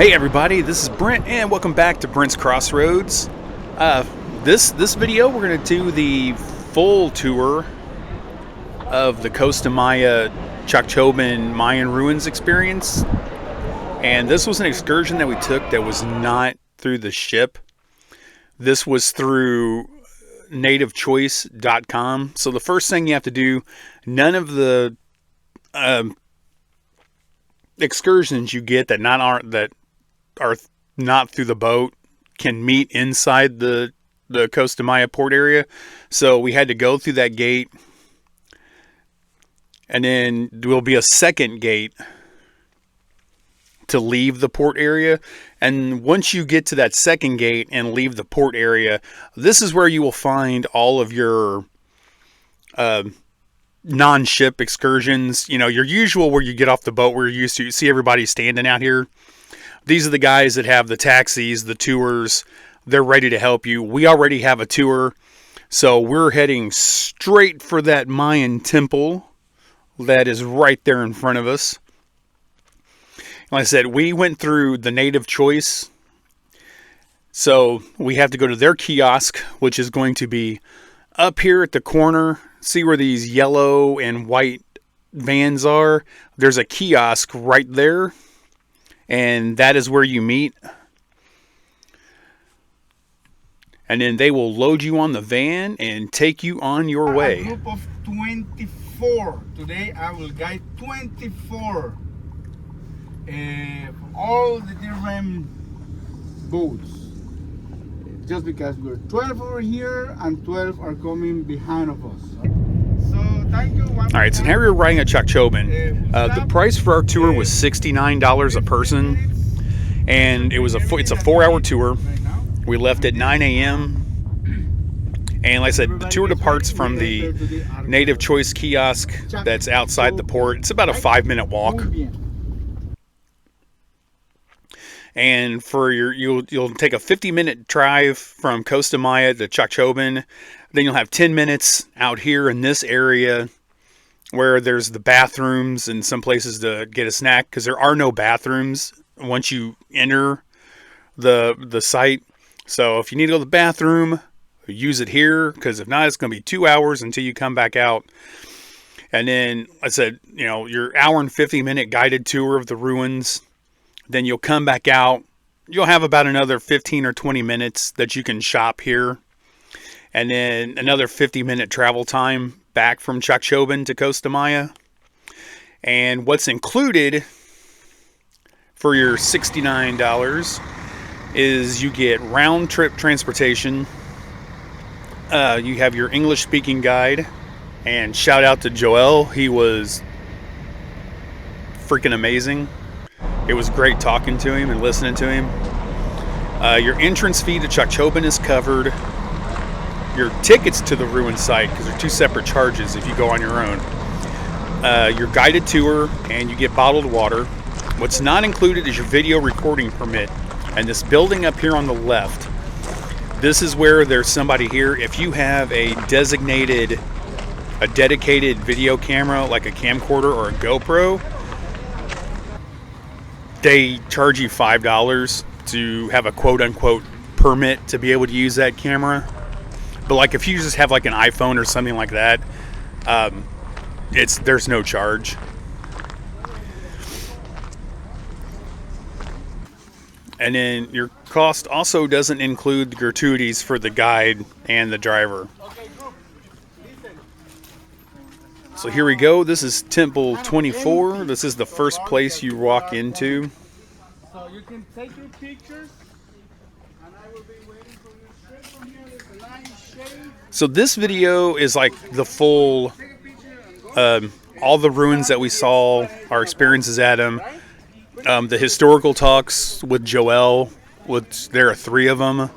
Hey everybody, this is Brent and welcome back to Brent's Crossroads. This video we're going to do the full tour of the Costa Maya Chacchoben Mayan Ruins experience. And this was an excursion that we took that was not through the ship. This was through nativechoice.com. So the first thing you have to do, none of the excursions you get that are not through the boat can meet inside the Costa Maya port area. So we had to go through that gate, and then there will be a second gate to leave the port area. And once you get to that second gate and leave the port area, this is where you will find all of your non-ship excursions. You know, your usual where you get off the boat where you're used to see everybody standing out here. These are the guys that have the taxis, the tours. They're ready to help you. We already have a tour, so we're heading straight for that Mayan temple that is right there in front of us. Like I said, we went through the Native Choice, so we have to go to their kiosk, which is going to be up here at the corner. See where these yellow and white vans are? There's a kiosk right there. And that is where you meet. And then they will load you on the van and take you on your way. A group of 24. Today I will guide 24. From all the different boats. Just because we're 12 over here and 12 are coming behind of us. So thank you. All right, so now we're riding a Chacchoben. The price for our tour was $69 a person, and it's a 4-hour tour. We left at 9 a.m. And like I said, the tour departs from the Native Choice kiosk that's outside the port. It's about a 5-minute walk. And for you'll take a 50-minute drive from Costa Maya to Chacchoben. Then you'll have 10 minutes out here in this area where there's the bathrooms and some places to get a snack, because there are no bathrooms once you enter the site. So if you need to go to the bathroom, use it here, because if not, it's going to be 2 hours until you come back out. And then I said, you know, your hour and 50-minute guided tour of the ruins. Then you'll come back out. You'll have about another 15 or 20 minutes that you can shop here. And then another 50-minute travel time back from Chacchoben to Costa Maya. And what's included for your $69 is you get round-trip transportation. You have your English-speaking guide. And shout out to Joel. He was freaking amazing. It was great talking to him and listening to him. Your entrance fee to Chacchoben is covered. Your tickets to the ruin site, because they're two separate charges if you go on your own. Your guided tour, and you get bottled water. What's not included is your video recording permit. And this building up here on the left, this is where there's somebody here. If you have a dedicated video camera, like a camcorder or a GoPro, they charge you $5 to have a quote-unquote permit to be able to use that camera. But like if you just have like an iPhone or something like that, there's no charge. And then your cost also doesn't include the gratuities for the guide and the driver. So here we go. This is Temple 24. This is the first place you walk into. So you can take your pictures, and I will be waiting for you straight from here. There's a nice shade. So this video is like the full, all the ruins that we saw, our experiences at them, the historical talks with Joel, there are 3 of them.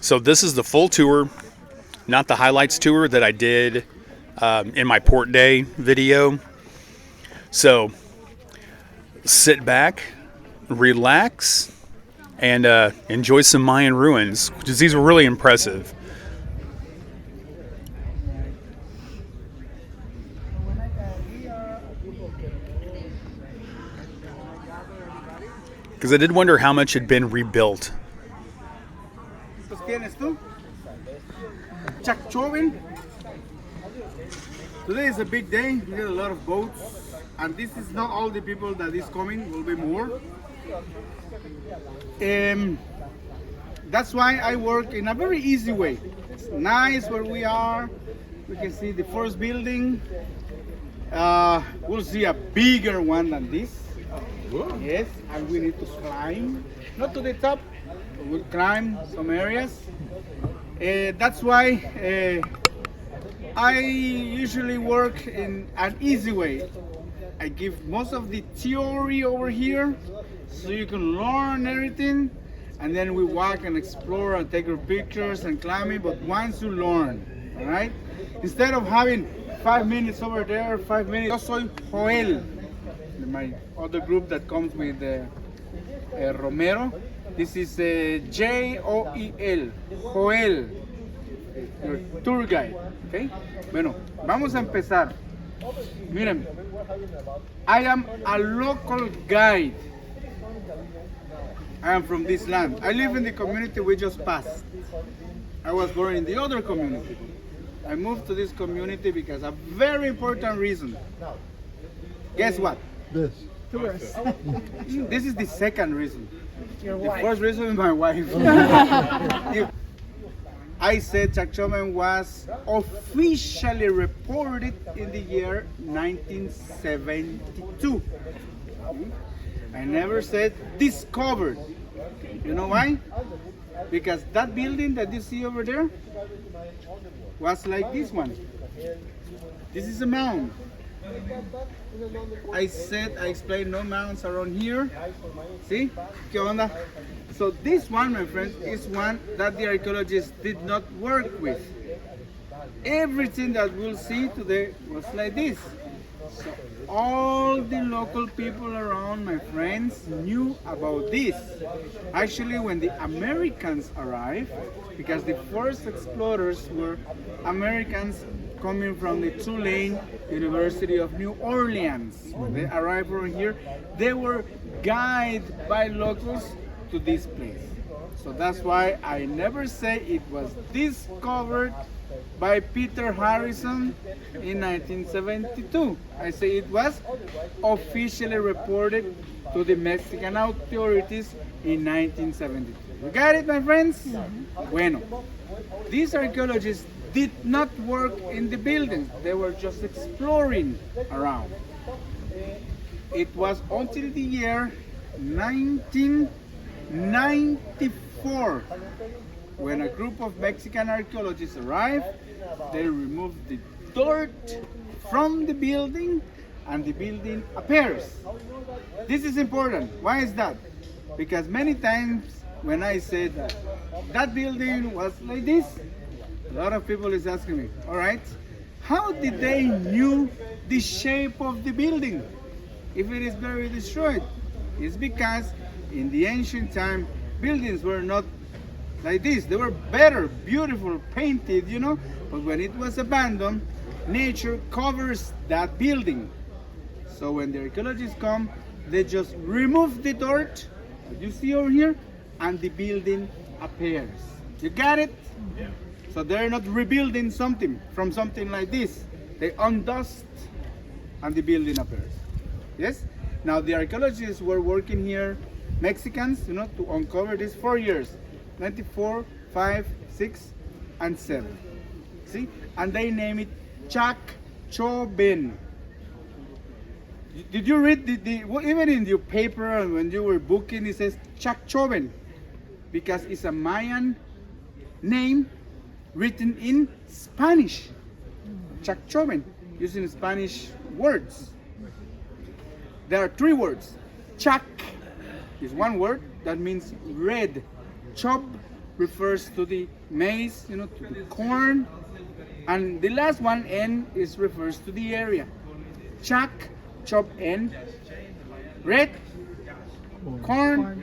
So this is the full tour, not the highlights tour that I did in my port day video. So sit back, relax, and enjoy some Mayan ruins, because these were really impressive. Because I did wonder how much had been rebuilt. ¿Los tienes tú? Chacchoben. Today is a big day. We get a lot of boats, and this is not all the people that is coming. Will be more. That's why I work in a very easy way. It's nice where we are. We can see the first building. We'll see a bigger one than this. Yes, and we need to climb, not to the top, but we'll climb some areas. That's why I usually work in an easy way. I give most of the theory over here so you can learn everything, and then we walk and explore and take our pictures and climbing, but once you learn, all right? Instead of having 5 minutes over there, 5 minutes. Yo soy Joel, my other group that comes with Romero. This is Joel, Joel, your tour guide, okay? Bueno, vamos a empezar. Miren, I am a local guide. I am from this land. I live in the community we just passed. I was born in the other community. I moved to this community because a very important reason. Guess what? This. Tourists. This is the second reason. Your The wife. first reason is my wife. I said Chacchoben was officially reported in the year 1972. I never said discovered. You know why? Because that building that you see over there was like this one. This is a mound. I explained no mounds around here. See? ¿Qué onda? So this one, my friends, is one that the archaeologists did not work with. Everything that we'll see today was like this. So all the local people around, my friends, knew about this. Actually, when the Americans arrived, because the first explorers were Americans coming from the Tulane University of New Orleans. When they arrived over here, they were guided by locals to this place. So that's why I never say it was discovered by Peter Harrison in 1972. I say it was officially reported to the Mexican authorities in 1972. You got it, my friends? Bueno, these archaeologists did not work in the buildings. They were just exploring around. It was until the year 1994 when a group of Mexican archaeologists arrived. They removed the dirt from the building and the building appears. This is important. Why is that? Because many times when I said that building was like this, a lot of people is asking me, all right, how did they knew the shape of the building if it is very destroyed? It's because in the ancient time, buildings were not like this. They were better, beautiful, painted, you know, but when it was abandoned, nature covers that building. So when the archaeologists come, they just remove the dirt that you see over here and the building appears. You got it? Yeah. So they're not rebuilding something from something like this. They undust and the building appears. Yes? Now the archaeologists were working here, Mexicans, you know, to uncover this 4 years. 94, 5, 6, and 7. See? And they name it Chacchoben. Did you read even in your paper and when you were booking it says Chacchoben? Because it's a Mayan name written in Spanish. Chacchoben, using Spanish words. There are 3 words. Chac is one word that means red. Chob refers to the maize, you know, to the corn. And the last one, N, refers to the area. Chac, chob, N, red, corn,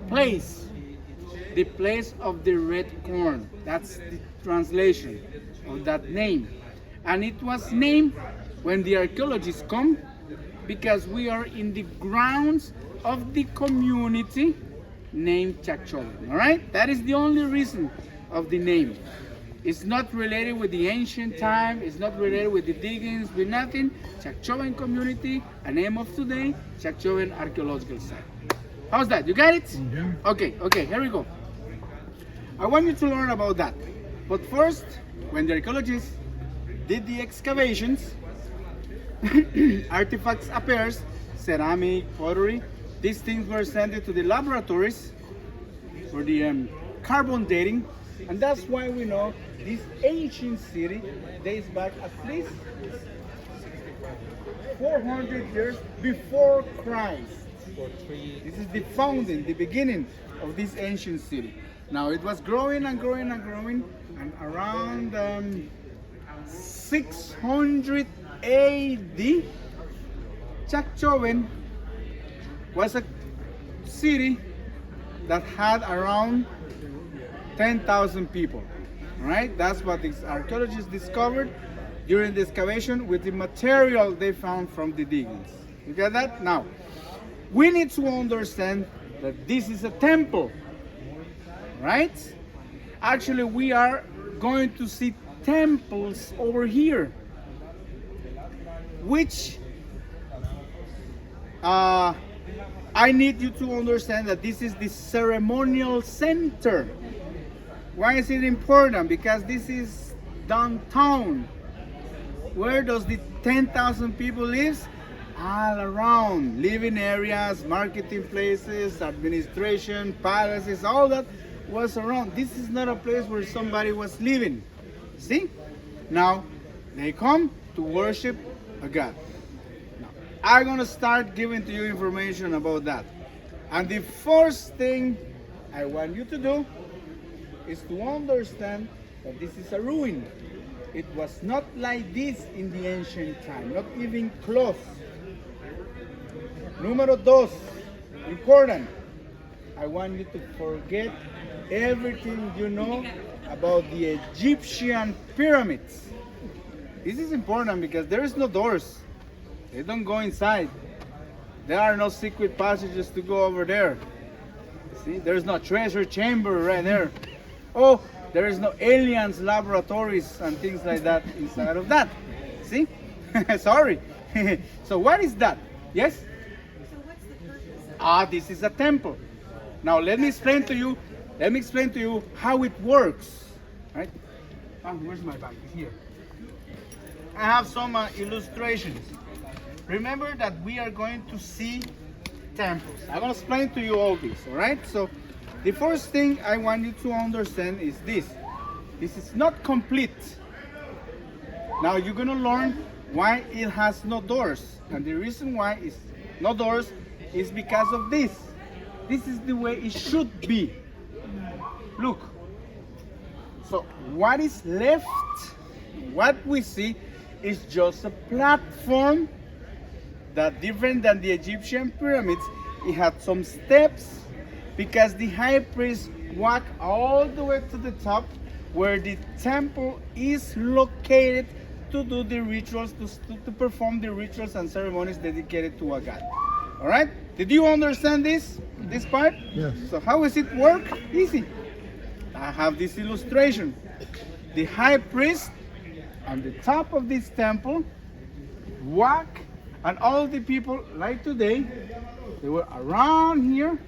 place. The place of the red corn. That's the translation of that name. And it was named when the archaeologists come. Because we are in the grounds of the community named Chacchoben. All right, that is the only reason of the name. It's not related with the ancient time. It's not related with the diggings, with nothing. Chacchoben community, a name of today, Chacchoben archaeological site. How's that? You got it? Mm-hmm. Okay, here we go. I want you to learn about that. But first, when the archaeologists did the excavations, artifacts appears, ceramic, pottery. These things were sent to the laboratories for the carbon dating, and that's why we know this ancient city dates back at least 400 years before Christ. This is the founding, the beginning of this ancient city. Now it was growing and growing and growing, and around 600 AD, Chacchoben was a city that had around 10,000 people. Right? That's what these archaeologists discovered during the excavation with the material they found from the diggings. You get that? Now, we need to understand that this is a temple. Right? Actually, we are going to see temples over here, which I need you to understand that this is the ceremonial center. Why is it important? Because this is downtown. Where does the 10,000 people live? All around. Living areas, marketing places, administration, palaces, all that was around. This is not a place where somebody was living. See? Now, they come to worship a god. Now, I'm going to start giving to you information about that. And the first thing I want you to do is to understand that this is a ruin. It was not like this in the ancient time, not even close. Número dos, important. I want you to forget everything you know about the Egyptian pyramids. This is important because there is no doors. They don't go inside. There are no secret passages to go over there. See, there's no treasure chamber right there. Oh, there is no aliens laboratories and things like that inside of that. See? Sorry. So what is that? Yes? So what's the purpose of This is a temple. Now let me explain to you how it works. Right? Where's my bag? It's here. I have some illustrations. Remember that we are going to see temples. I'm going to explain to you all this, all right? So the first thing I want you to understand is this. This is not complete. Now you're going to learn why it has no doors. And the reason why it's no doors is because of this. This is the way it should be. Look. So what is left, what we see is just a platform that, different than the Egyptian pyramids, it had some steps because the high priest walked all the way to the top where the temple is located to do the rituals, to perform the rituals and ceremonies dedicated to a god. All right? Did you understand this part? Yes. So how does it work? Easy. I have this illustration. The high priest on the top of this temple walk, and all the people like today, they were around here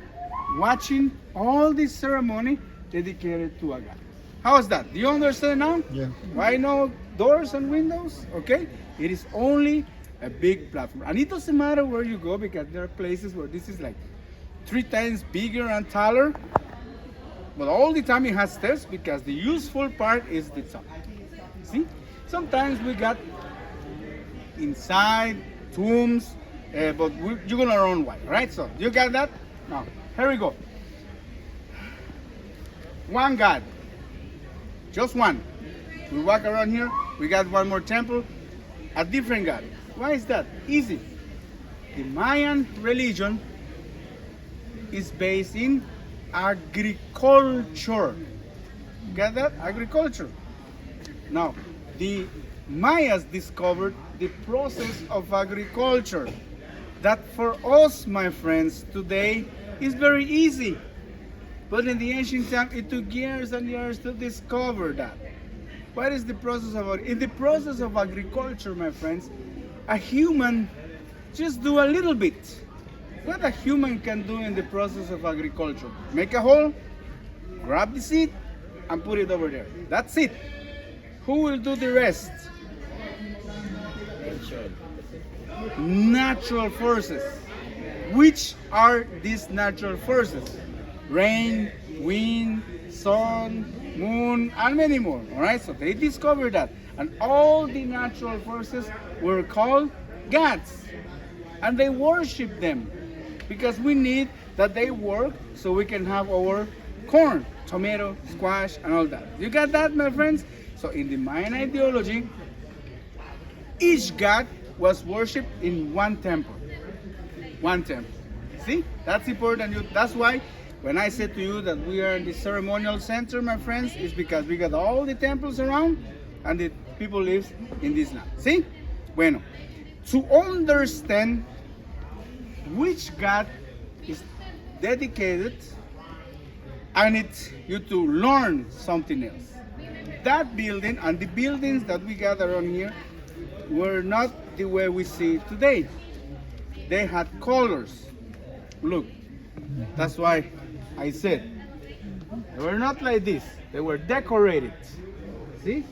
watching all this ceremony dedicated to a god. How is that? Do you understand now? Yeah. Why no doors and windows? Okay? It is only a big platform. And it doesn't matter where you go because there are places where this is like 3 times bigger and taller. But all the time it has steps because the useful part is the top. See? Sometimes we got inside tombs, but you're gonna learn why, right? So you got that? Now, here we go. One God. Just one. We walk around here, we got one more temple, a different God. Why is that? Easy. The Mayan religion is based in agriculture. Get that? Agriculture. Now, the Mayas discovered the process of agriculture. that for us, my friends, today is very easy. But in the ancient time, it took years and years to discover that. What is the process of in the process of agriculture, my friends? A human just do a little bit. What a human can do in the process of agriculture: make a hole, grab the seed, and put it over there. That's it. Who will do the rest? Natural forces. Which are these natural forces? Rain, wind, sun, moon, and many more. All right, so they discovered that, and all the natural forces were called gods, and they worship them because we need that they work so we can have our corn, tomato, squash, and all that. You got that, my friends? So in the Mayan ideology, each god was worshipped in one temple. One temple. See, that's important. That's why when I said to you that we are in the ceremonial center, my friends, it's because we got all the temples around and the people live in this land. See? Bueno, to understand which god is dedicated, I need you to learn something else. That building and the buildings that we got around here were not the way we see it today. They had colors. Look, that's why I said they were not like this. They were decorated. See?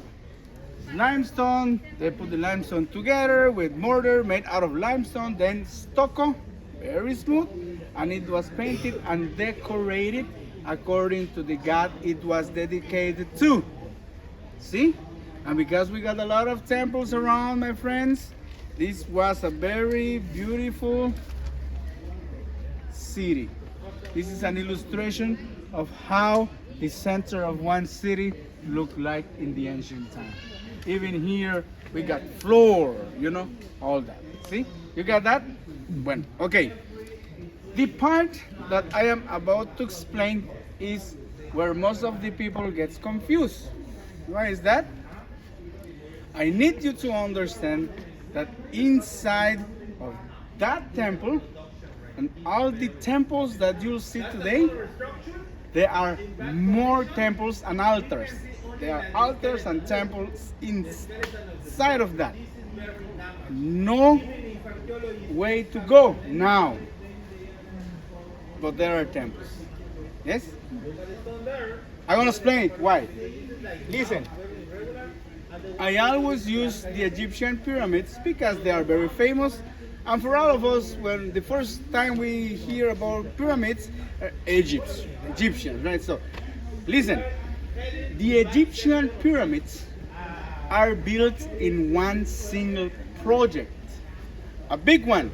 Limestone, they put the limestone together with mortar made out of limestone, then stucco, very smooth, and it was painted and decorated according to the god it was dedicated to. See? And because we got a lot of temples around, my friends, this was a very beautiful city. This is an illustration of how the center of one city looked like in the ancient time. Even here, we got floor, all that. See? You got that? Well, okay. The part that I am about to explain is where most of the people gets confused. Why is that? I need you to understand that inside of that temple and all the temples that you'll see today, there are more temples and altars. There are altars and temples inside of that. No way to go now, but there are temples. Yes? I'm gonna explain it. Why? Listen. I always use the Egyptian pyramids because they are very famous, and for all of us, when the first time we hear about pyramids, Egyptians, right? So, listen, the Egyptian pyramids are built in one single project, a big one,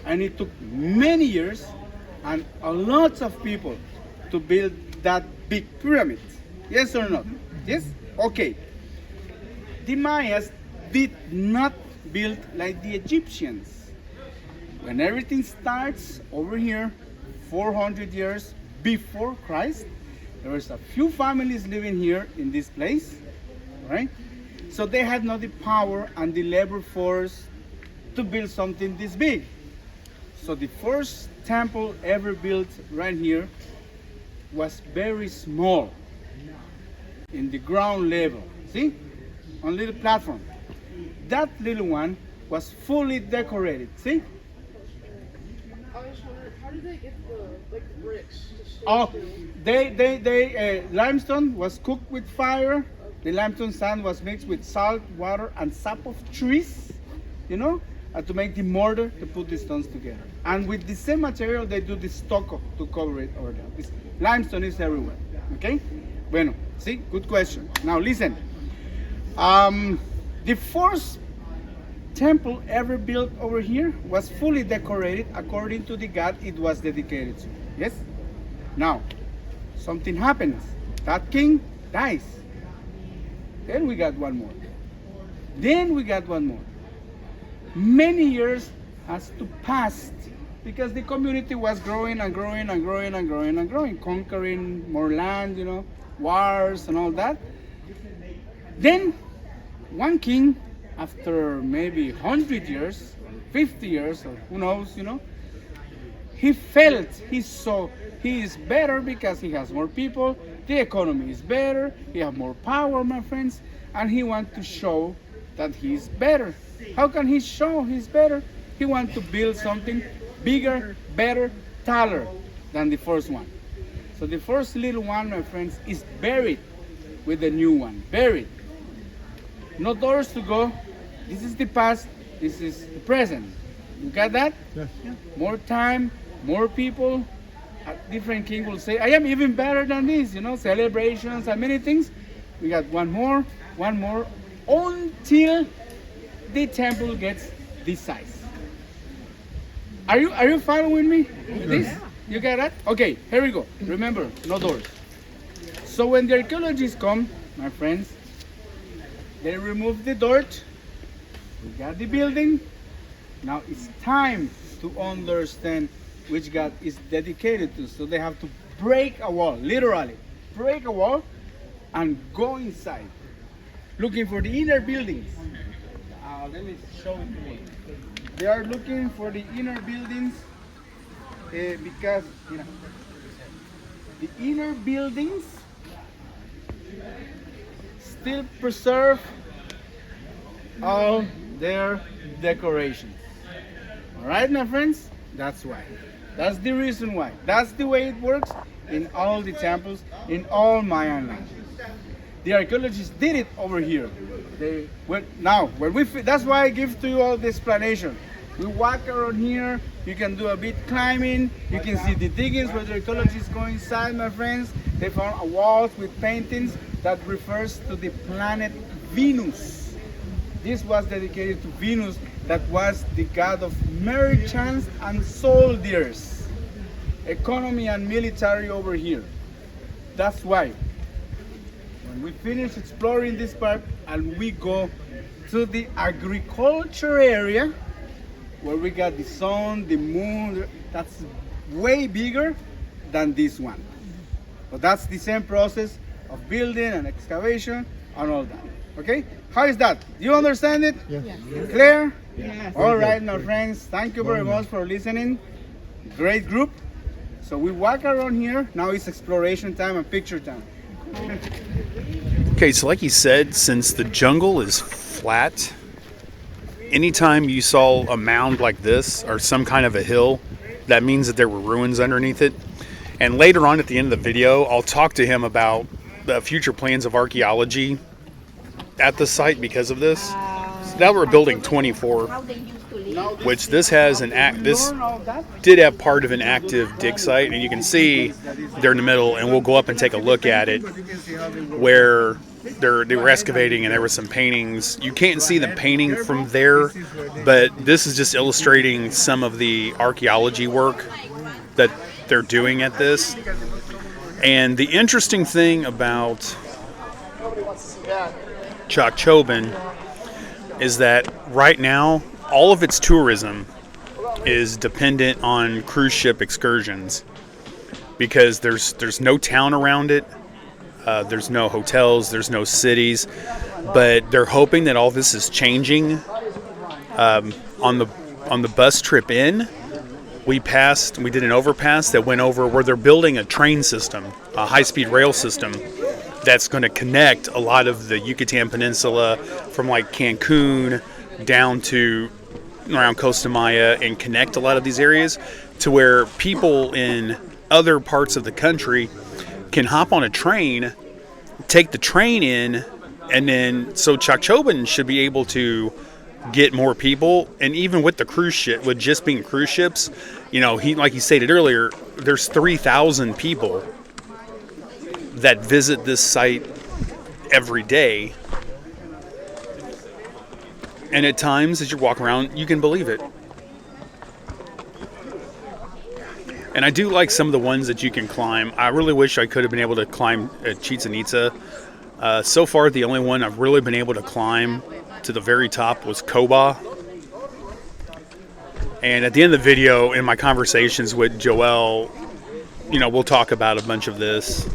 and it took many years and a lot of people to build that big pyramid. Yes or not? Yes? Okay. The Mayas did not build like the Egyptians. When everything starts over here, 400 years before Christ, there was a few families living here in this place, right? So they had not the power and the labor force to build something this big. So the first temple ever built right here was very small, in the ground level. See? On little platform. That little one was fully decorated. See? I was wondering, how did they get the bricks? Oh, they limestone was cooked with fire. The limestone sand was mixed with salt, water, and sap of trees, to make the mortar to put the stones together. And with the same material, they do the stucco to cover it over there. This limestone is everywhere. Okay? Bueno, see, good question. Now listen. The first temple ever built over here was fully decorated according to the god it was dedicated to. Yes? Now, something happens. That king dies. Then we got one more. Then we got one more. Many years has to pass because the community was growing and growing and growing and growing and growing, conquering more land, wars and all that. Then one king, after maybe 100 years, 50 years, or who knows, he felt, he saw he is better because he has more people, the economy is better, he has more power, my friends, and he wants to show that he's better. How can he show he's better? He wants to build something bigger, better, taller than the first one. So the first little one, my friends, is buried with the new one. Buried. No doors to go. This is the past. This is the present. You got that? Yes. More time, more people. A different king will say, I am even better than this, celebrations and many things. We got one more, until the temple gets this size. Are you following me with this? You got that? Okay, here we go. Remember, no doors. So when the archaeologists come, my friends, they remove the dirt. We got the building. Now it's time to understand which God is dedicated to. So they have to break a wall, literally break a wall and go inside, looking for the inner buildings. Let me show it to you. They are looking for the inner buildings because the inner buildings still preserve all their decorations. All right, my friends? That's why. That's the reason why. That's the way it works in all the temples in all Mayan land. The archaeologists did it over here. That's why I give to you all the explanation. We walk around here. You can do a bit climbing. You can see the diggings where the archaeologists go inside, my friends. They found a walls with paintings that refers to the planet Venus. This was dedicated to Venus, that was the god of merchants and soldiers, economy and military over here. That's why when we finish exploring this part and we go to the agriculture area where we got the sun, the moon, that's way bigger than this one. But that's the same process of building and excavation and all that. Okay? How is that? Do you understand it? Yes. Clear? Yes. All right, my friends. Thank you very much for listening. Great group. So we walk around here. Now it's exploration time and picture time. Okay, so like he said, since the jungle is flat, anytime you saw a mound like this or some kind of a hill, that means that there were ruins underneath it. And later on at the end of the video, I'll talk to him about the future plans of archaeology at the site because of this. So now we're building 24, which this has this did have part of an active dig site, and you can see they're in the middle, and we'll go up and take a look at it where they were excavating and there were some paintings. You can't see the painting from there, but this is just illustrating some of the archaeology work that they're doing at this. And the interesting thing about Chacchoben is that right now all of its tourism is dependent on cruise ship excursions because there's no town around it, there's no hotels, there's no cities, but they're hoping that all this is changing. On the bus trip in, we did an overpass that went over where they're building a train system, a high-speed rail system that's going to connect a lot of the Yucatan Peninsula from like Cancun down to around Costa Maya and connect a lot of these areas to where people in other parts of the country can hop on a train, take the train in, and then so Chacchoben should be able to get more people. And even with the cruise ship, with just being cruise ships, like he stated earlier, there's 3,000 people that visit this site every day. And at times, as you walk around, you can believe it. And I do like some of the ones that you can climb. I really wish I could have been able to climb at Chichen Itza. So far, the only one I've really been able to climb to the very top was Koba. And at the end of the video, in my conversations with Joel, we'll talk about a bunch of this.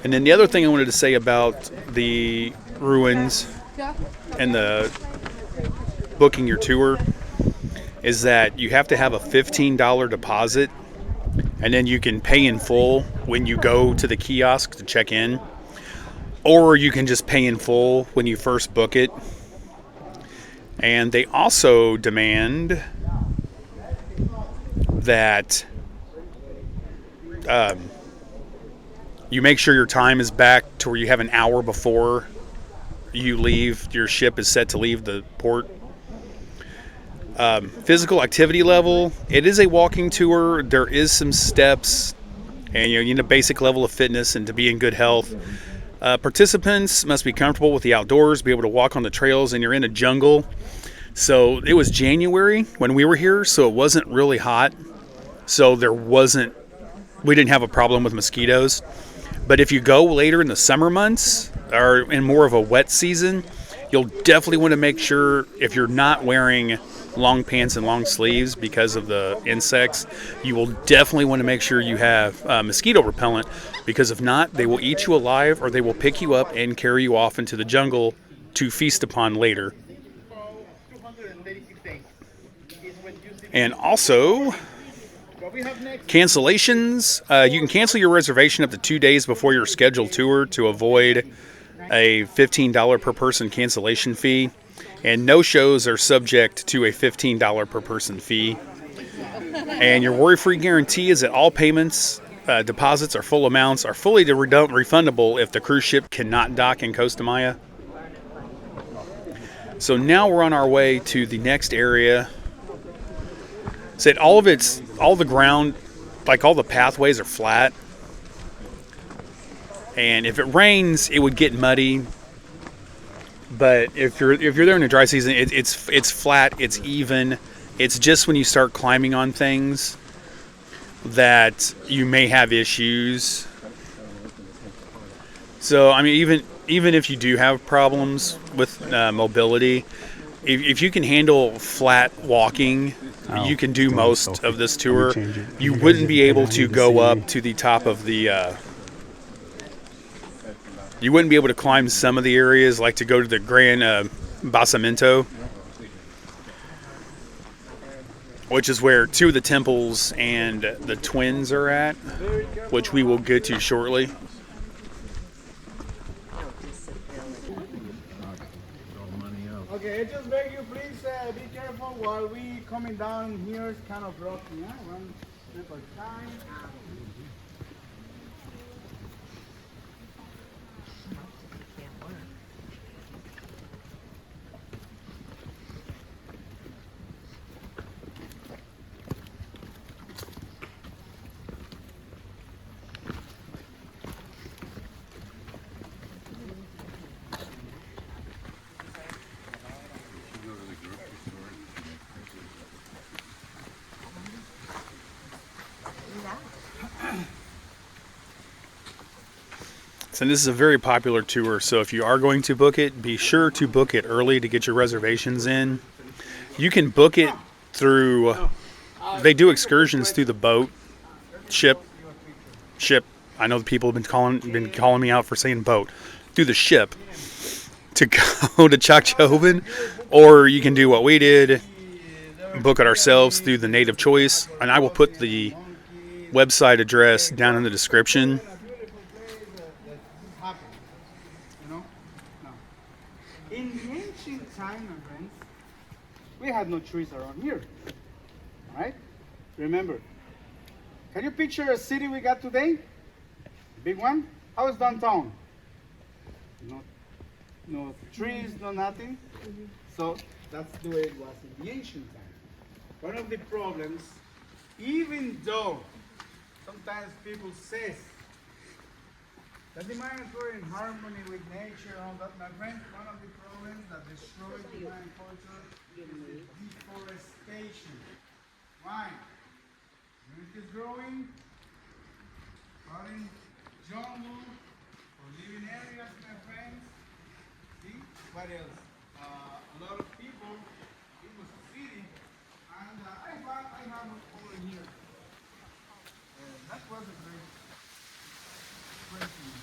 And then the other thing I wanted to say about the ruins and the booking your tour is that you have to have a $15 deposit, and then you can pay in full when you go to the kiosk to check in, or you can just pay in full when you first book it. And they also demand that you make sure your time is back to where you have an hour before you leave. Your ship is set to leave the port. Physical activity level, it is a walking tour. There is some steps, and you need a basic level of fitness and to be in good health. Participants must be comfortable with the outdoors, be able to walk on the trails, and you're in a jungle. So it was January when we were here, so it wasn't really hot. So we didn't have a problem with mosquitoes. But if you go later in the summer months or in more of a wet season, you'll definitely want to make sure, if you're not wearing long pants and long sleeves because of the insects, you will definitely want to make sure you have mosquito repellent, because if not, they will eat you alive, or they will pick you up and carry you off into the jungle to feast upon later. And also, cancellations. You can cancel your reservation up to 2 days before your scheduled tour to avoid a $15 per person cancellation fee. And no shows are subject to a $15 per person fee. And your worry-free guarantee is that all payments, deposits, or full amounts are fully refundable if the cruise ship cannot dock in Costa Maya. So now we're on our way to the next area. Said all the ground, like all the pathways, are flat. And if it rains, it would get muddy. But if you're there in the dry season, it's flat, it's even. It's just when you start climbing on things that you may have issues. So I mean, even if you do have problems with mobility, if you can handle flat walking, you can do most of this tour. You wouldn't be able to go up to the top of the. You wouldn't be able to climb some of the areas, like to go to the Gran Basamento, which is where two of the temples and the twins are at, which we will get to shortly. Okay, I just beg you, please be careful while we coming down here. It's kind of rocky, huh? One step at a time. So this is a very popular tour, so if you are going to book it, be sure to book it early to get your reservations in. You can book it through, they do excursions through the boat, ship. I know the people have been calling me out for saying boat. Through the ship to go to Chacchoben, or you can do what we did, book it ourselves through the Native Choice, and I will put the website address down in the description. In the ancient time, my friends, we had no trees around here. Alright? Remember, can you picture a city we got today? A big one? How is downtown? No trees, no nothing. So that's the way it was in the ancient time. One of the problems, even though sometimes people say that the Mayans were in harmony with nature and all that, my friends, one of the problems that destroys the Mayan culture is the deforestation. Why? When it is growing, cutting jungle or living areas, my friends. See? What else? A lot of people, it was a city, and I have over here. That was a great thing.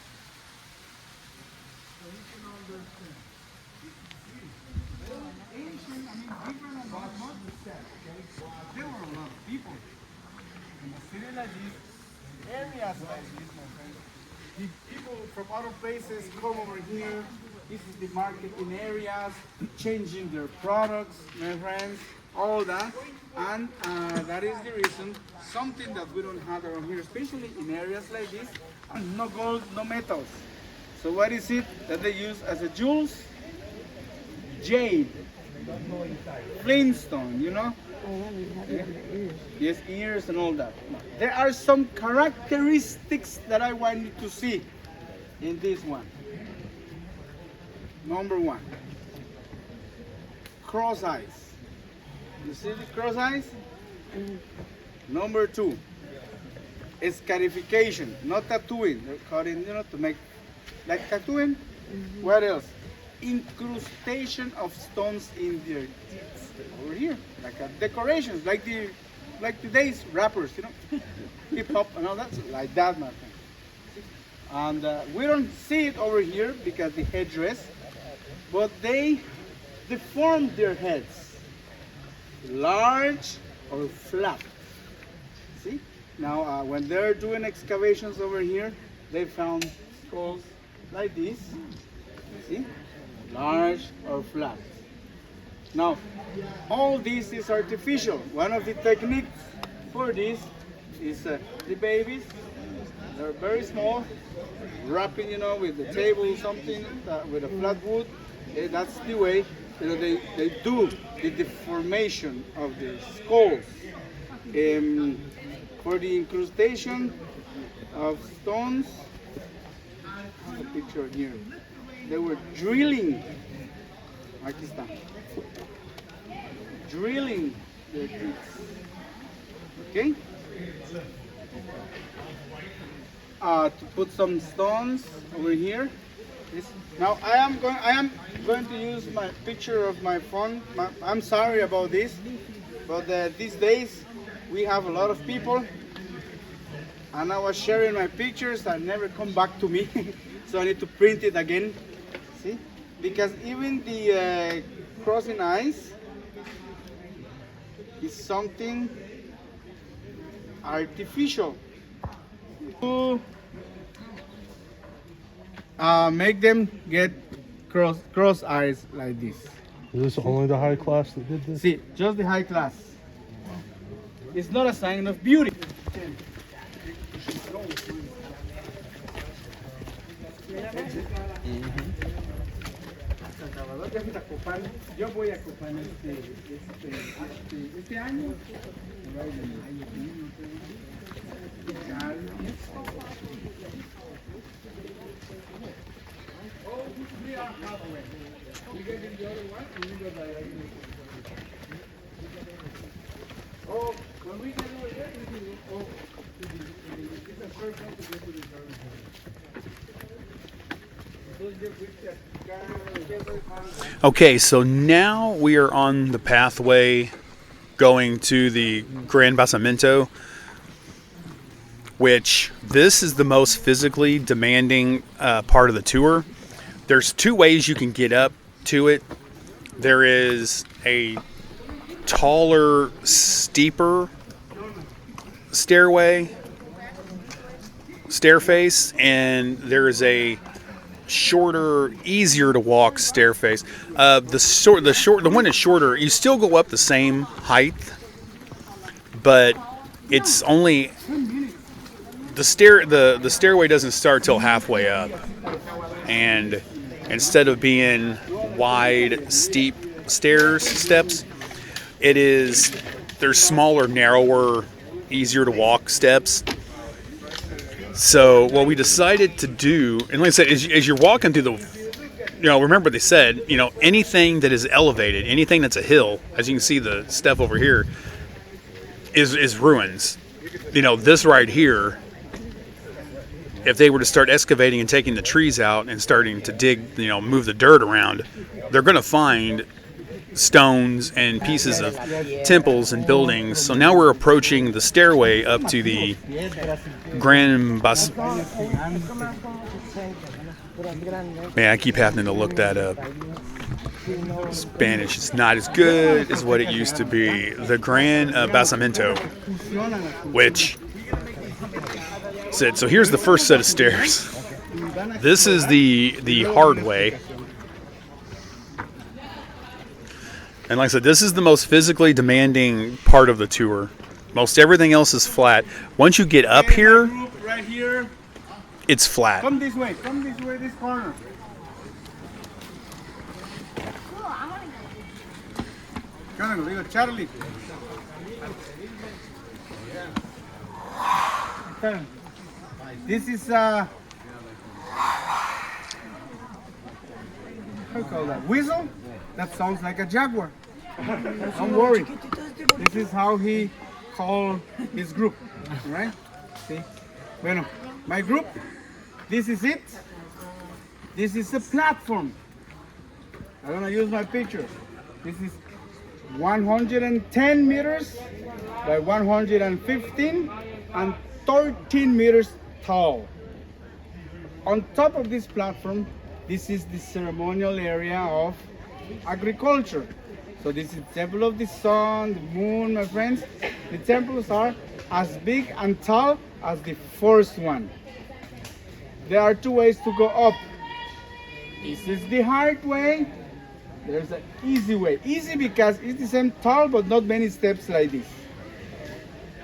like this, areas like this, my friends. The people from other places come over here. This is the marketing areas, changing their products, my friends, all that. And that is the reason, something that we don't have around here, especially in areas like this, and no gold, no metals. So what is it that they use as a jewels? Jade, flintstone, you know? Yes, ears and all that. There are some characteristics that I want you to see in this one. Number one, cross eyes. You see the cross eyes? Number two, scarification, not tattooing. They're cutting, you know, to make like tattooing. What else? Incrustation of stones in their teeth. Over here, like a decorations, like today's rappers, you know, hip hop and all that, like that, my friend. And we don't see it over here because the headdress, but they deform their heads, large or flat. See? Now, when they're doing excavations over here, they found skulls like this. See? Large or flat. Now, all this is artificial. One of the techniques for this is the babies. They're very small, wrapping, you know, with the table, something with a flat wood. That's the way, you know, they do the deformation of the skulls. For the incrustation of stones, the picture here. They were drilling. Aquí está. Drilling their teeth. Okay? To put some stones over here. Now I am going to use my picture of my phone. I'm sorry about this, but these days we have a lot of people, and I was sharing my pictures that never come back to me, so I need to print it again. See, because even the crossing eyes is something artificial to make them get cross eyes like this. Is this only the high class that did this? See, just the high class. It's not a sign of beauty. Yo voy a Copán este año. Oh, when we get over there, we can go it's a shortcut to get to the garden. Okay, so now we are on the pathway going to the Gran Basamento, which this is the most physically demanding part of the tour. There's two ways you can get up to it. There is a taller, steeper stairface, and there is a shorter, easier to walk stairface. The one that's shorter, you still go up the same height, but it's only the stairway doesn't start till halfway up, and instead of being wide, steep steps, there's smaller, narrower, easier to walk steps. So what we decided to do, and like I said, as you're walking through remember they said, anything that is elevated, anything that's a hill, as you can see the stuff over here, is ruins. This right here, if they were to start excavating and taking the trees out and starting to dig, move the dirt around, they're going to find stones and pieces of temples and buildings. So now we're approaching the stairway up to the Gran Bas. Man, I keep having to look that up. Spanish is not as good as what it used to be. The Gran Basamento, which So here's the first set of stairs. This is the hard way. And like I said, this is the most physically demanding part of the tour. Most everything else is flat. Once you get up here, right here. It's flat. Come this way, this corner. Charlie. This is how do you call that? Whistle? That sounds like a jaguar. Don't worry. This is how he called his group, right? See? Bueno, my group, this is it. This is a platform. I'm gonna use my picture. This is 110 meters by 115 and 13 meters tall. On top of this platform, this is the ceremonial area of agriculture. So this is the temple of the sun, the moon, my friends. The temples are as big and tall as the first one. There are two ways to go up. This is the hard way. There's an easy way. Easy because it's the same tall, but not many steps like this.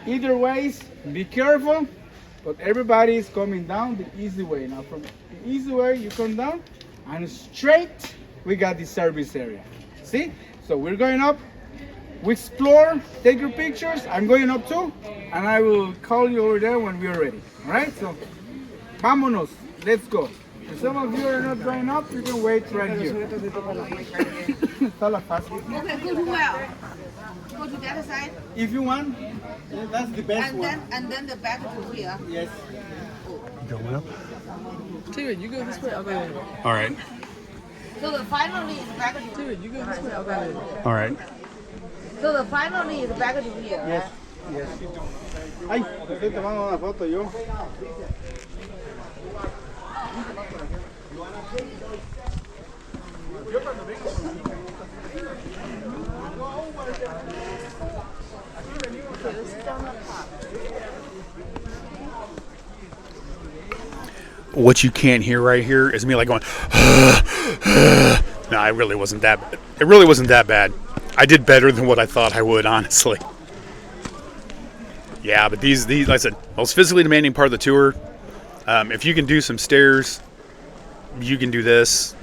Either ways, be careful, but everybody is coming down the easy way. Now from the easy way, you come down, and straight, we got the service area. See? So we're going up. We explore, take your pictures. I'm going up too, and I will call you over there when we're ready. All right? So, vámonos. Let's go. If some of you are not going up, you can wait right here. Está fácil. Okay, go well. Go to the other side. If you want, that's the best one. And then the back to here. Yes. Going up. Steven, you go this way. I'll go that way. All right. So the finally is back to Steven, you go this way. I'll go that way. All right. So the finally is back to here. Yes. Yes. Ay, te estoy tomando una foto yo. What you can't hear right here is me like going. No, it really wasn't that bad. It really wasn't that bad. I did better than what I thought I would, honestly. Yeah, but these like I said, most physically demanding part of the tour. If you can do some stairs, you can do this.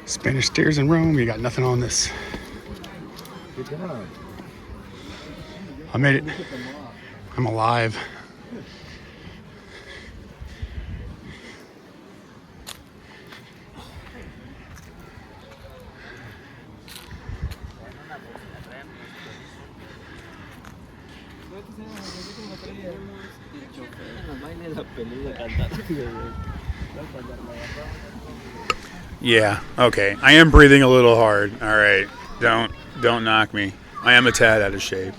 Spanish stairs in Rome. You got nothing on this. Good job. I made it. I'm alive. Yeah, okay. I am breathing a little hard. All right. Don't knock me. I am a tad out of shape.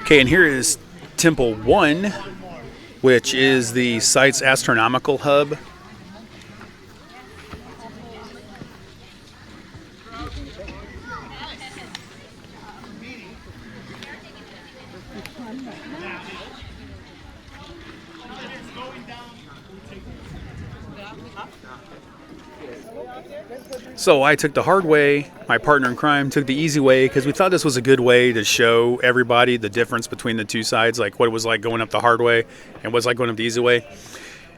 Okay, and here is Temple 1, which is the site's astronomical hub. So I took the hard way, my partner in crime took the easy way because we thought this was a good way to show everybody the difference between the two sides, like what it was like going up the hard way and what it's like going up the easy way.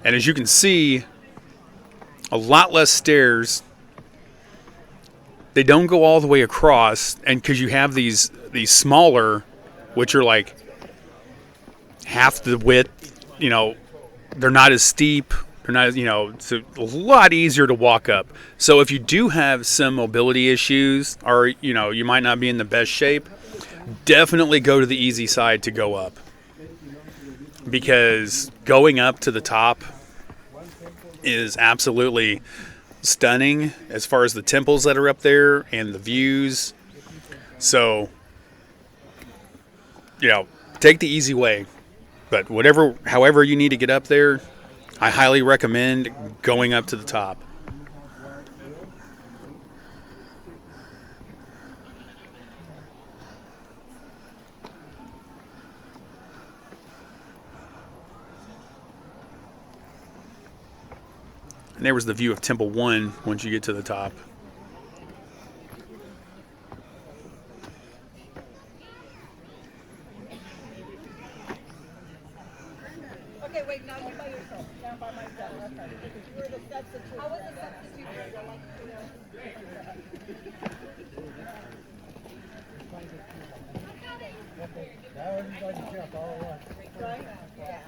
And as you can see, a lot less stairs. They don't go all the way across, and because you have these smaller, which are like half the width, you know, they're not as steep. They're not, you know, it's a lot easier to walk up. So if you do have some mobility issues, or you know, you might not be in the best shape, definitely go to the easy side to go up, because going up to the top is absolutely stunning as far as the temples that are up there and the views. So, you know, take the easy way, but however you need to get up there, I highly recommend going up to the top. And there was the view of Temple 1 once you get to the top. Okay, wait, now you by yourself. Now by myself. Okay. You were the substitute. I was the substitute. Now everybody jump all at once. Right? Yeah.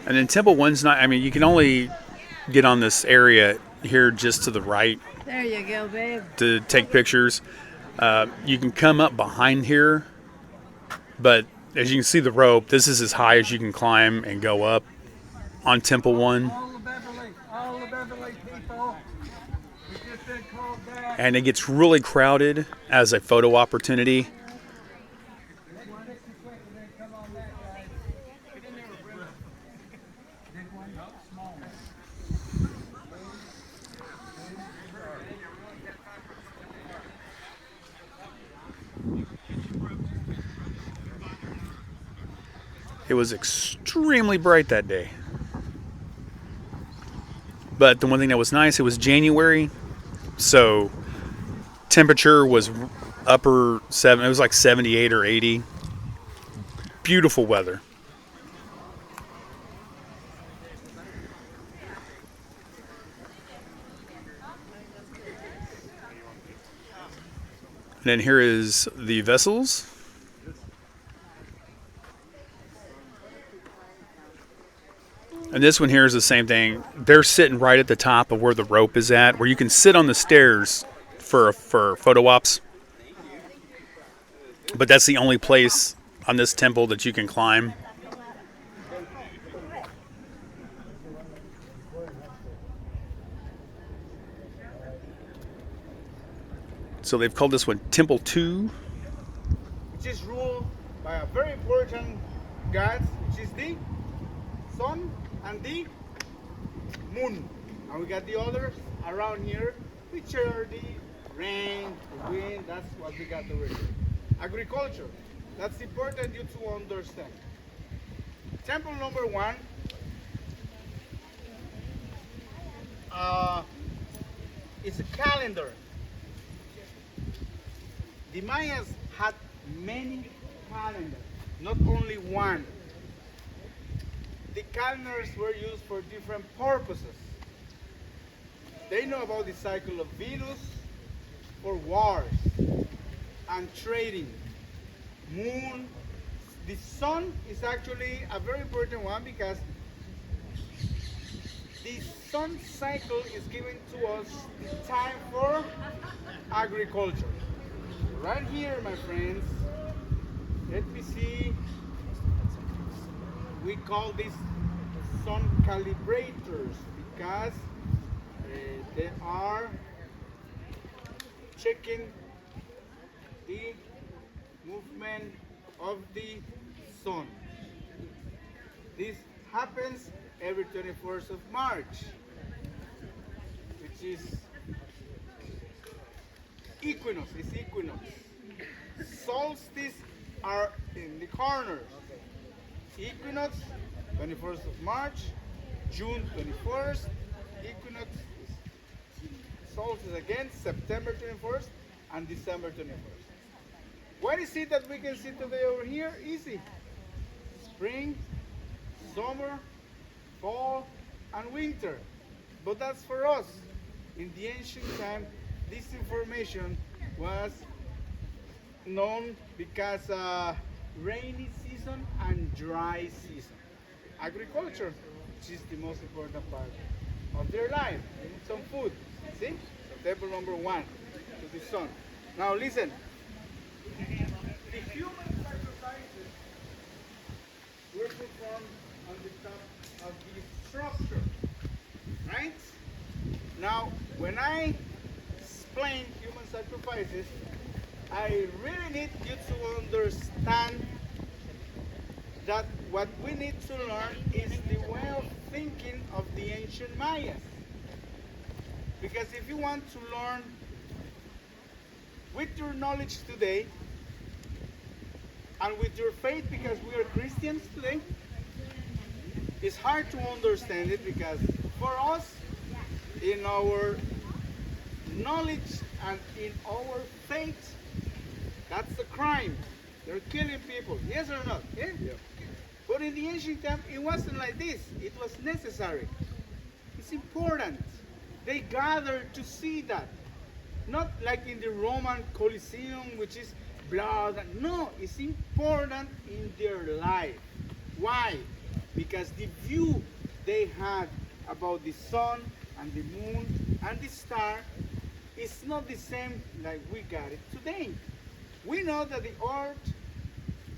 And then Temple 1's not, I mean, you can only get on this area here just to the right There you go, babe. to take pictures. You can come up behind here, but as you can see the rope, this is as high as you can climb and go up on Temple 1. All the Beverly people. We just been called back. And it gets really crowded as a photo opportunity. It was extremely bright that day. But the one thing that was nice, it was January, so temperature was upper 7, it was like 78 or 80. Beautiful weather. And then here is the vessels. And this one here is the same thing. They're sitting right at the top of where the rope is at, where you can sit on the stairs for photo ops. But that's the only place on this temple that you can climb. So they've called this one Temple 2. Which is ruled by a very important god, which is the sun and the moon. And we got the others around here, which are the rain, the wind. That's what we got over here. Agriculture. That's important you to understand. Temple number 1 is a calendar. The Mayas had many calendars, not only one. The calendars were used for different purposes. They know about the cycle of Venus for wars and trading. Moon, the sun is actually a very important one because the sun cycle is giving to us the time for agriculture. Right here, my friends, let me see, we call these sun calibrators because they are checking the movement of the sun. This happens every 21st of March, which is equinox. It's equinox. Solstice are in the corners. Equinox, 21st of March, June 21st. Equinox is solstice again, September 21st and December 21st. What is it that we can see today over here? Easy. Spring, summer, fall, and winter. But that's for us. In the ancient time, this information was known because rainy season and dry season. Agriculture, which is the most important part of their life. They need some food. See? So table number 1 to the sun. Now listen. The human sacrifices were performed on the top of the structure. Right? Now, when I explain human sacrifices, I really need you to understand that what we need to learn is the way of thinking of the ancient Mayas. Because if you want to learn with your knowledge today and with your faith, because we are Christians today, it's hard to understand it because for us, in our knowledge and in our faith, that's a crime. They're killing people, yes or not? Yeah? But in the ancient time, it wasn't like this. It was necessary. It's important. They gathered to see that. Not like in the Roman Colosseum, which is blood. No, it's important in their life. Why? Because the view they had about the sun and the moon and the star is not the same like we got it today. We know that the earth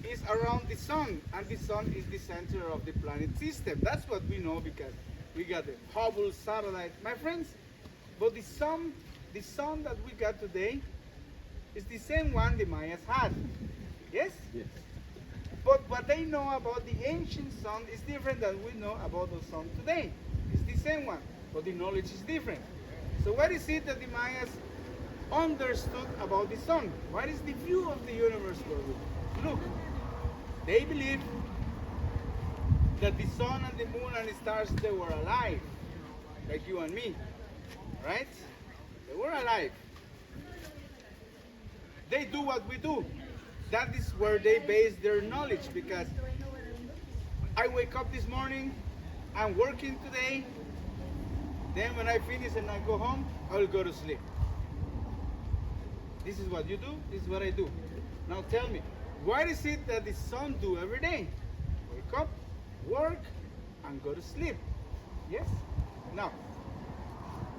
is around the sun, and the sun is the center of the planet system. That's what we know because we got the Hubble satellite, my friends. But the sun that we got today is the same one the Mayas had. Yes? Yes. But what they know about the ancient sun is different than we know about the sun today. It's the same one, but the knowledge is different. So what is it that the Mayas understood about the sun? What is the view of the universe for them? Look, they believe that the sun and the moon and the stars, they were alive, like you and me, right? They were alive. They do what we do. That is where they base their knowledge, because I wake up this morning, I'm working today, then when I finish and I go home, I will go to sleep. This is what you do, this is what I do. Now tell me, what is it that the sun do every day? Wake up, work, and go to sleep. Yes? Now,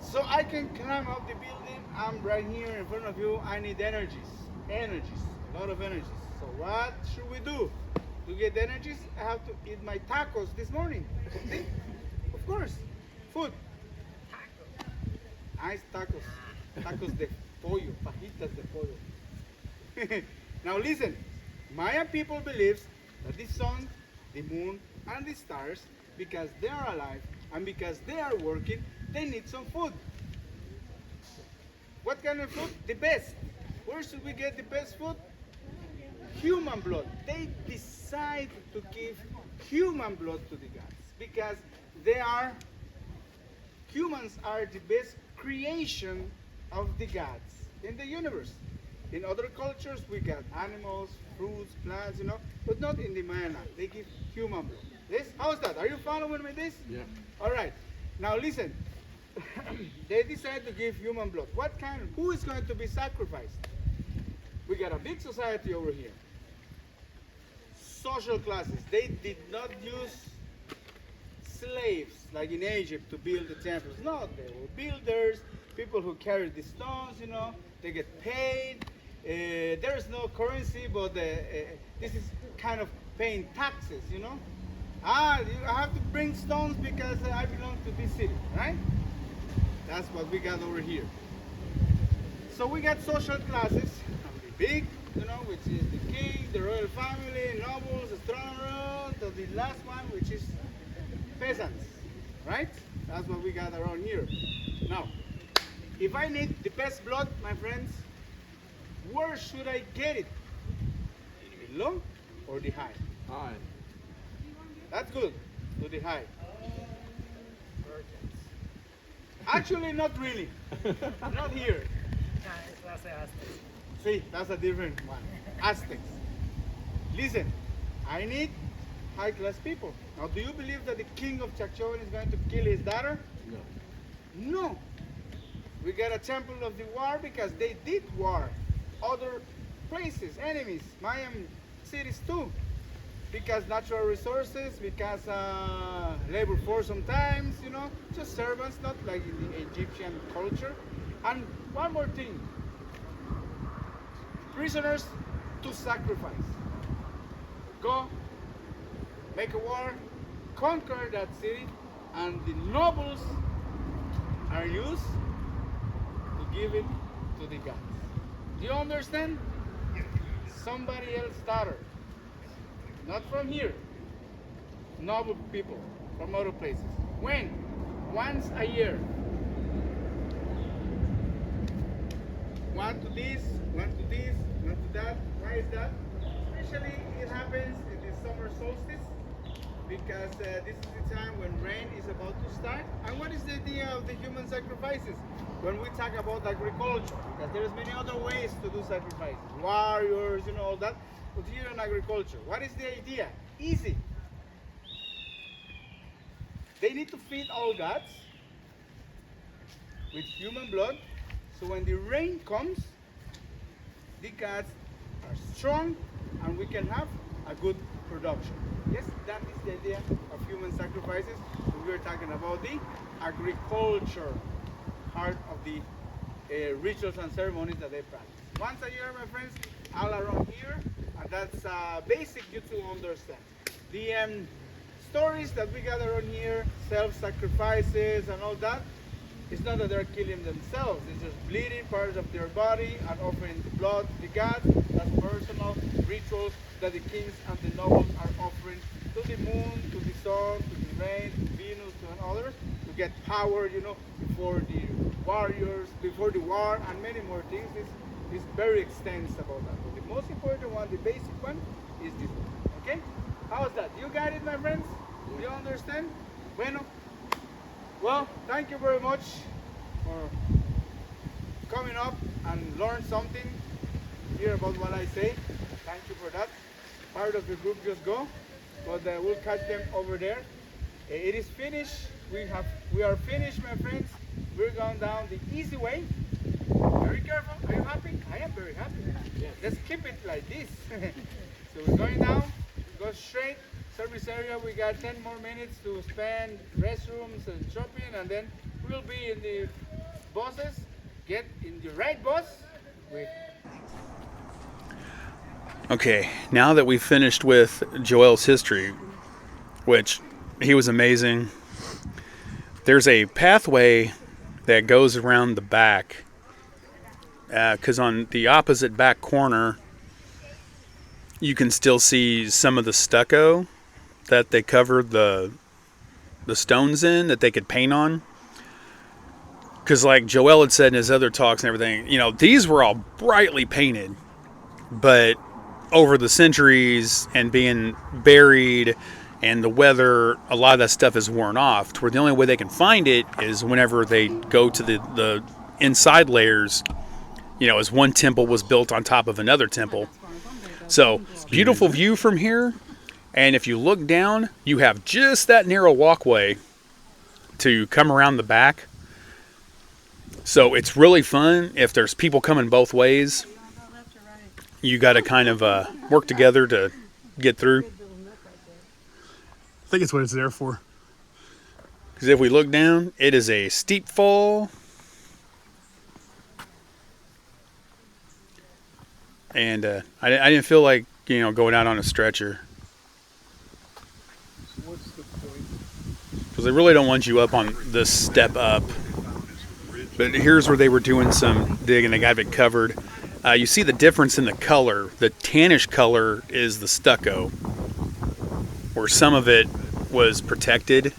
so I can climb up the building, I'm right here in front of you, I need energies, a lot of energies. So what should we do? To get energies, I have to eat my tacos this morning. See? Of course, food. Nice tacos, tacos de pollo, fajitas de pollo. Now listen, Maya people believes that the sun, the moon, and the stars, because they are alive and because they are working, they need some food. What kind of food? The best. Where should we get the best food? Human blood. They decide to give human blood to the gods because humans are the best creation of the gods in the universe. In other cultures, we got animals, fruits, plants, but not in the Mayan. They give human blood. Yes? How's that? Are you following me this? Yeah. All right. Now listen. They decide to give human blood. What kind? Who is going to be sacrificed? We got a big society over here. Social classes. They did not use slaves like in Egypt to build the temples. No, they were builders, people who carried the stones, they get paid. There is no currency, but this is kind of paying taxes, I have to bring stones because I belong to this city, right? That's what we got over here. So we got social classes, the big, which is the king, the royal family, nobles, astronomers, to the last one, which is peasants, right? That's what we got around here. Now, if I need the best blood, my friends, where should I get it? The low or the high? Hi. That's good, to the high. Actually, not really. Not here. See, that's a different one. Aztecs. Listen, I need high-class people. Now, do you believe that the king of Chacchoben is going to kill his daughter? No. No. We got a temple of the war because they did war. Other places, enemies, Mayan cities too. Because natural resources, because labor force sometimes, just servants, not like in the Egyptian culture. And one more thing, prisoners to sacrifice. Go, make a war, conquer that city, and the nobles are used to give it to the gods. Do you understand? Somebody else's daughter. Not from here. Noble people from other places. When? Once a year. one to this, one to this, one to that. Why is that? Especially it happens in the summer solstice because this is the time when rain is about to start. And what is the idea of the human sacrifices? When we talk about agriculture, because there's many other ways to do sacrifices, warriors, you know, all that. But here in agriculture, what is the idea? Easy. They need to feed all gods with human blood, so when the rain comes, the gods are strong and we can have a good production. Yes, that is the idea of human sacrifices. We are talking about the agriculture part of the rituals and ceremonies that they practice. Once a year, my friends, all around here, and that's basic you to understand. The stories that we gather on here, self-sacrifices and all that, it's not that they're killing themselves, it's just bleeding parts of their body and offering the blood to the gods. That's personal rituals that the kings and the nobles are offering to the moon, to the sun, to the rain, to Venus, to others, to get power, you know, before the warriors, before the war, and many more things. It's very extensive about that. But the most important one, the basic one, is this one. Okay? How's that? You got it, my friends? You understand? Bueno. Well, thank you very much for coming up and learn something here about what I say. Thank you for that. Part of the group just go, but we'll catch them over there. It is finished. We are finished, my friends. We're going down the easy way. Very careful. Are you happy? I am very happy. Yeah. Let's keep it like this. So we're going down. Go straight. Service area, we got 10 more minutes to spend restrooms and shopping, and then we'll be in the buses. Get in the right bus. Okay, now that we've finished with Joel's history, which he was amazing, there's a pathway that goes around the back, because on the opposite back corner, you can still see some of the stucco that they covered the stones in that they could paint on. Because like Joel had said in his other talks and everything, you know, these were all brightly painted, but over the centuries and being buried and the weather, a lot of that stuff is worn off, to where the only way they can find it is whenever they go to the inside layers, you know, as one temple was built on top of another temple. So beautiful view from here. And if you look down, you have just that narrow walkway to come around the back. So it's really fun. If there's people coming both ways, you got to kind of work together to get through. I think it's what it's there for. Because if we look down, it is a steep fall. And I didn't feel like, you know, going out on a stretcher. Because they really don't want you up on this step up. But here's where they were doing some digging. They got it covered. You see the difference in the color. The tannish color is the stucco, where some of it was protected.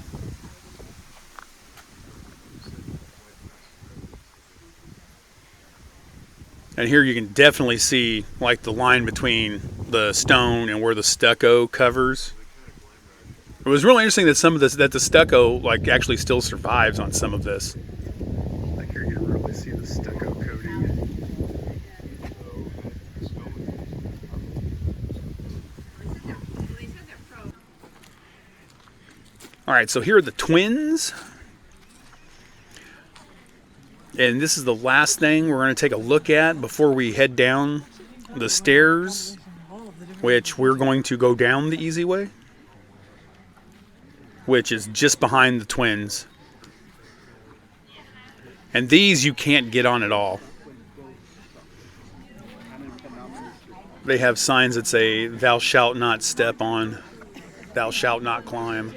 And here you can definitely see like the line between the stone and where the stucco covers. It was really interesting that some of this, that the stucco like actually still survives on some of this. Like here you can really see the stucco coating. All right, so here are the twins. And this is the last thing we're going to take a look at before we head down the stairs, which we're going to go down the easy way, which is just behind the twins. And these you can't get on at all. They have signs that say, "Thou shalt not step on, thou shalt not climb."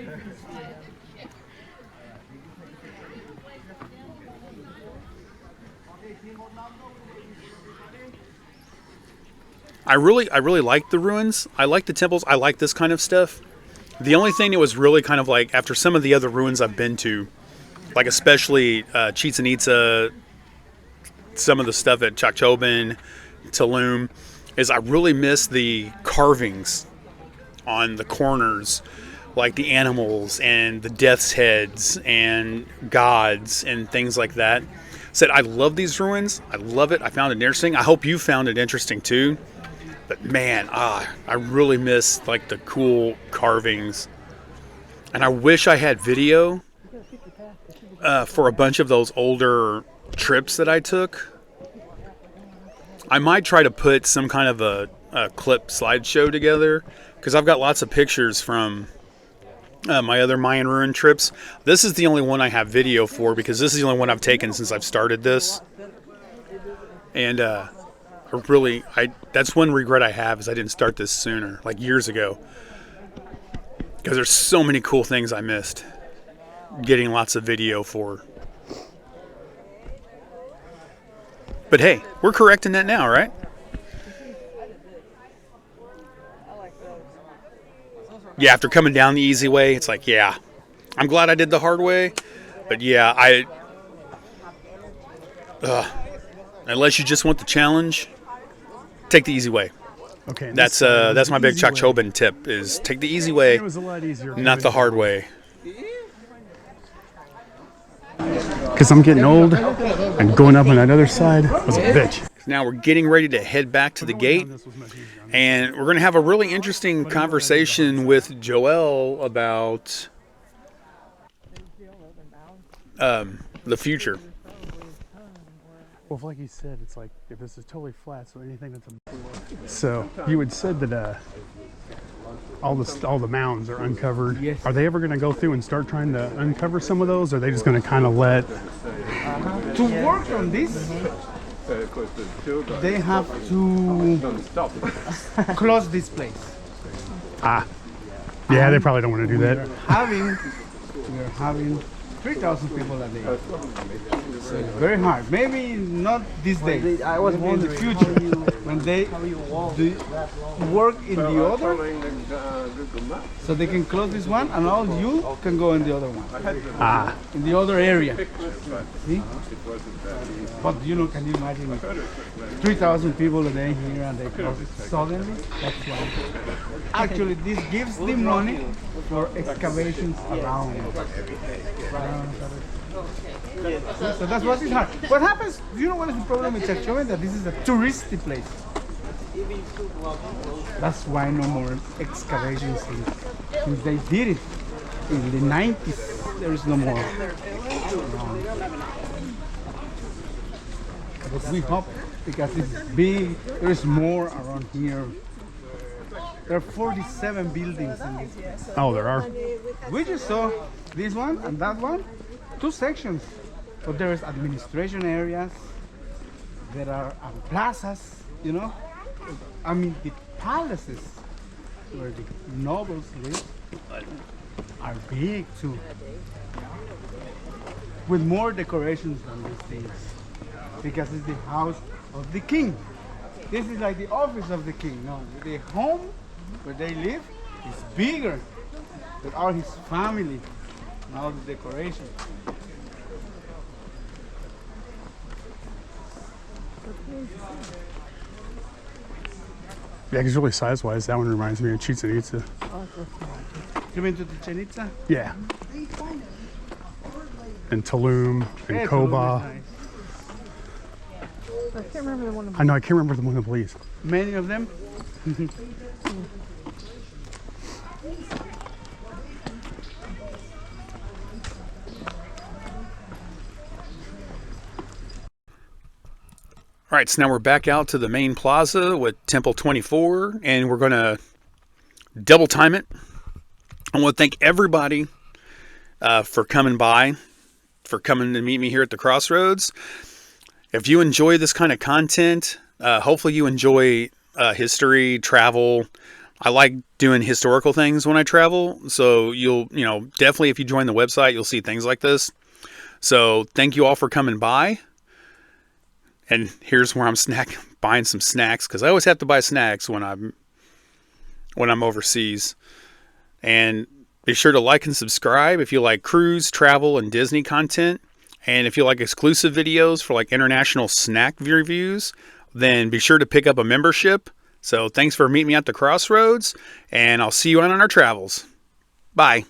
I really like the ruins. I like the temples. I like this kind of stuff. The only thing that was really kind of like, after some of the other ruins I've been to, like especially Chichen Itza, some of the stuff at Chacchoben, Tulum, is I really miss the carvings on the corners, like the animals and the death's heads and gods and things like that. Said I love these ruins. I love it. I found it interesting. I hope you found it interesting too. But man, I really miss like the cool carvings. And I wish I had video for a bunch of those older trips that I took. I might try to put some kind of a clip slideshow together, because I've got lots of pictures from my other Mayan ruin trips. This is the only one I have video for, because this is the only one I've taken since I've started this. And that's one regret I have, is I didn't start this sooner, like years ago. Because there's so many cool things I missed getting lots of video for. But hey, we're correcting that now, right? Yeah, after coming down the easy way, it's like, yeah, I'm glad I did the hard way. But yeah, unless you just want the challenge, take the easy way. Okay. That's my big Chacchoben tip, is take the easy way, It was a lot easier. not the hard way. Because I'm getting old, and going up on that other side was a bitch. Now we're getting ready to head back to the gate, and we're going to have a really interesting conversation with Joel about the future. Well, like you said, it's like if this is totally flat, so anything that's so you had said that all the mounds are uncovered. Yes. Are they ever going to go through and start trying to uncover some of those? Or are they just going to kind of let? To work on this, they have to close this place. Yeah, they probably don't want to do that. We're having 3,000 people a day. So it's very hard. Maybe not this day. Maybe in the future, when they do work in the other, so they can close this one, and all you can go in the other one. In the other area. See? But can you imagine 3,000 people a day here, and they close it suddenly? That's why. Actually, this gives them money for excavations around. So that's what is hard. What happens? Do you know what is the problem with Chacchoben? That this is a touristy place. That's why no more excavations. Since they did it in the 90s, there is no more. But we hope, because it's big, there is more around here. There are 47 buildings in this place. Oh, there are. We just saw this one and that one, 2 sections. But there is administration areas, there are plazas, I mean, the palaces where the nobles live are big too. With more decorations than these things. Because it's the house of the king. This is like the office of the king. No, the home where they live is bigger. With all his family and all the decoration. Yeah, because really size-wise, that one reminds me of Chichen Itza. You mean to the Chichen Itza? Yeah. And Tulum and Yeah, Koba. Tulum is nice. I can't remember the one of Belize. Many of them. All right, so now we're back out to the main plaza with Temple 24, and we're going to double time it. I want to thank everybody for coming by, for coming to meet me here at the Crossroads. If you enjoy this kind of content, hopefully you enjoy history, travel. I like doing historical things when I travel, so you'll, definitely if you join the website, you'll see things like this. So thank you all for coming by. And here's where I'm buying some snacks, because I always have to buy snacks when I'm overseas. And be sure to like and subscribe if you like cruise, travel, and Disney content. And if you like exclusive videos for like international snack reviews, then be sure to pick up a membership. So thanks for meeting me at the Crossroads, and I'll see you on our travels. Bye.